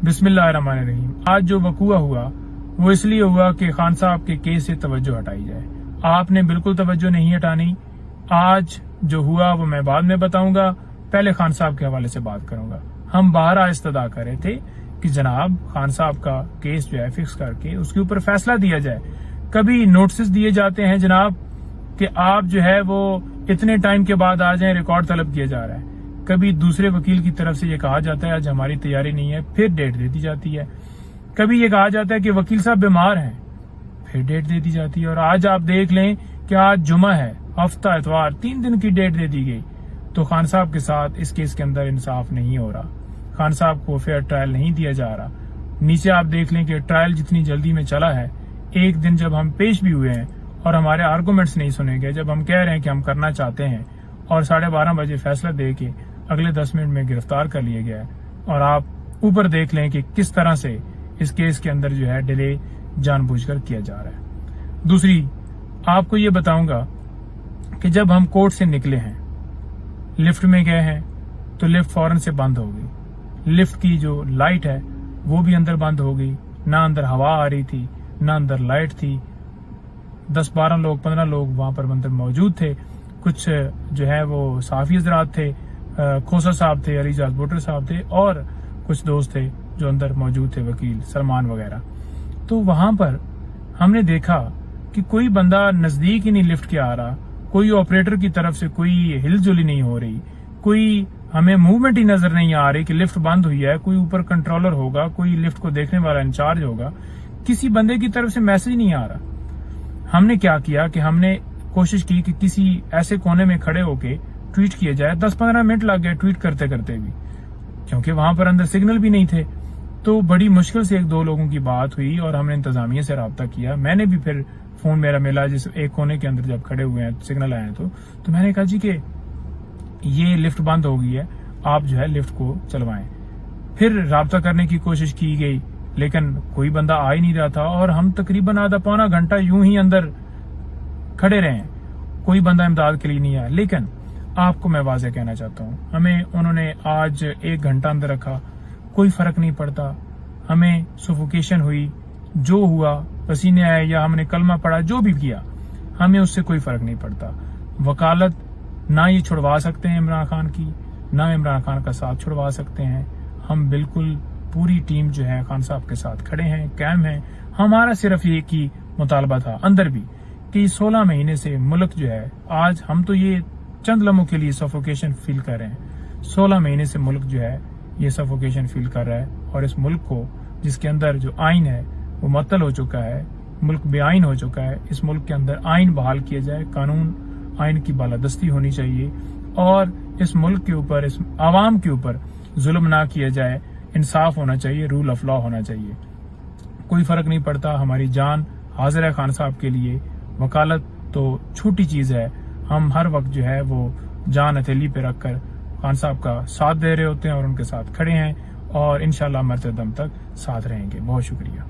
بسم اللہ الرحمن الرحیم۔ آج جو وقوع ہوا وہ اس لیے ہوا کہ خان صاحب کے کیس سے توجہ ہٹائی جائے۔ آپ نے بالکل توجہ نہیں ہٹانی۔ آج جو ہوا وہ میں بعد میں بتاؤں گا، پہلے خان صاحب کے حوالے سے بات کروں گا۔ ہم باہر استدعا کر رہے تھے کہ جناب خان صاحب کا کیس جو ہے فکس کر کے اس کے اوپر فیصلہ دیا جائے۔ کبھی نوٹسز دیے جاتے ہیں جناب کہ آپ جو ہے وہ اتنے ٹائم کے بعد آ جائیں، ریکارڈ طلب کیا جا رہا ہے۔ کبھی دوسرے وکیل کی طرف سے یہ کہا جاتا ہے آج ہماری تیاری نہیں ہے، پھر ڈیٹ دے دی جاتی ہے۔ کبھی یہ کہا جاتا ہے کہ وکیل صاحب بیمار ہیں، پھر ڈیٹ دے دی جاتی ہے۔ اور آج آپ دیکھ لیں کہ آج جمعہ ہے، ہفتہ اتوار، 3 دن کی ڈیٹ دے دی گئی۔ تو خان صاحب کے ساتھ اس کیس کے اندر انصاف نہیں ہو رہا، خان صاحب کو فیئر ٹرائل نہیں دیا جا رہا۔ نیچے آپ دیکھ لیں کہ ٹرائل جتنی جلدی میں چلا ہے، ایک دن جب ہم پیش بھی ہوئے ہیں اور ہمارے آرگومنٹس نہیں سنے گئے، جب ہم کہہ رہے ہیں کہ ہم کرنا چاہتے ہیں، اور 12:30 بجے فیصلہ دے کے اگلے 10 منٹ میں گرفتار کر لیا گیا ہے۔ اور آپ اوپر دیکھ لیں کہ کس طرح سے اس کیس کے اندر جو ہے ڈیلے جان بوجھ کر کیا جا رہا ہے۔ دوسری آپ کو یہ بتاؤں گا کہ جب ہم کورٹ سے نکلے ہیں، لفٹ میں گئے ہیں تو لفٹ فوراً سے بند ہو گئی۔ لفٹ کی جو لائٹ ہے وہ بھی اندر بند ہو گئی، نہ اندر ہوا آ رہی تھی نہ اندر لائٹ تھی۔ 10-12 لوگ 15 لوگ وہاں پر اندر موجود تھے۔ کچھ جو ہے وہ صحافی حضرات تھے، کھوسا صاحب تھے، علی جاز بوٹر صاحب تھے، اور کچھ دوست تھے جو اندر موجود تھے، وکیل سلمان وغیرہ۔ تو وہاں پر ہم نے دیکھا کہ کوئی بندہ نزدیک ہی نہیں لفٹ کے آ رہا، کوئی آپریٹر کی طرف سے کوئی ہل جلی نہیں ہو رہی، کوئی ہمیں موومنٹ ہی نظر نہیں آ رہی کہ لفٹ بند ہوئی ہے، کوئی اوپر کنٹرولر ہوگا، کوئی لفٹ کو دیکھنے والا انچارج ہوگا، کسی بندے کی طرف سے میسج نہیں آ رہا۔ ہم نے کیا کیا کہ ہم نے کوشش کی کہ کسی ایسے کونے میں کھڑے ہو کے ٹویٹ کیا جائے۔ 10-15 منٹ لگ گئے ٹویٹ کرتے کرتے بھی، کیونکہ وہاں پر اندر سگنل بھی نہیں تھے۔ تو بڑی مشکل سے 1-2 لوگوں کی بات ہوئی اور ہم نے انتظامیہ سے رابطہ کیا۔ میں نے بھی پھر فون میرا ملا، جس ایک کونے کے اندر جب کھڑے ہوئے ہیں سگنل آئے ہیں تو میں نے کہا جی کہ یہ لفٹ بند ہو گئی ہے، آپ جو ہے لفٹ کو چلوائیں۔ پھر رابطہ کرنے کی کوشش کی گئی لیکن کوئی بندہ آ ہی نہیں رہا تھا، اور ہم تقریباً آدھا پونا گھنٹہ یوں ہی اندر کھڑے رہے ہیں، کوئی بندہ امداد کے لیے نہیں آیا۔ لیکن آپ کو میں واضح کہنا چاہتا ہوں، ہمیں انہوں نے آج 1 گھنٹہ اندر رکھا، کوئی فرق نہیں پڑتا۔ ہمیں سفوکیشن ہوئی، جو ہوا، پسینے آئے یا ہم نے کلمہ پڑھا، جو بھی کیا، ہمیں اس سے کوئی فرق نہیں پڑتا۔ وکالت نہ یہ چھڑوا سکتے ہیں عمران خان کی، نہ عمران خان کا ساتھ چھڑوا سکتے ہیں۔ ہم بالکل پوری ٹیم جو ہے خان صاحب کے ساتھ کھڑے ہیں، قائم ہیں۔ ہمارا صرف یہ کی مطالبہ تھا اندر بھی کہ 16 مہینے سے ملک جو ہے، آج ہم تو یہ چند لمحوں کے لیے سفوکیشن فیل کر رہے ہیں، 16 مہینے سے ملک جو ہے یہ سفوکیشن فیل کر رہا ہے، اور اس ملک کو جس کے اندر جو آئین ہے وہ معطل ہو چکا ہے، ملک بے آئین ہو چکا ہے، اس ملک کے اندر آئین بحال کیا جائے، قانون آئین کی بالادستی ہونی چاہیے، اور اس ملک کے اوپر، اس عوام کے اوپر ظلم نہ کیا جائے، انصاف ہونا چاہیے، رول آف لا ہونا چاہیے۔ کوئی فرق نہیں پڑتا، ہماری جان حاضر ہے خان صاحب کے لیے۔ وکالت تو چھوٹی چیز ہے، ہم ہر وقت جو ہے وہ جان ہتھیلی پہ رکھ کر خان صاحب کا ساتھ دے رہے ہوتے ہیں اور ان کے ساتھ کھڑے ہیں، اور انشاءاللہ مرتے دم تک ساتھ رہیں گے۔ بہت شکریہ۔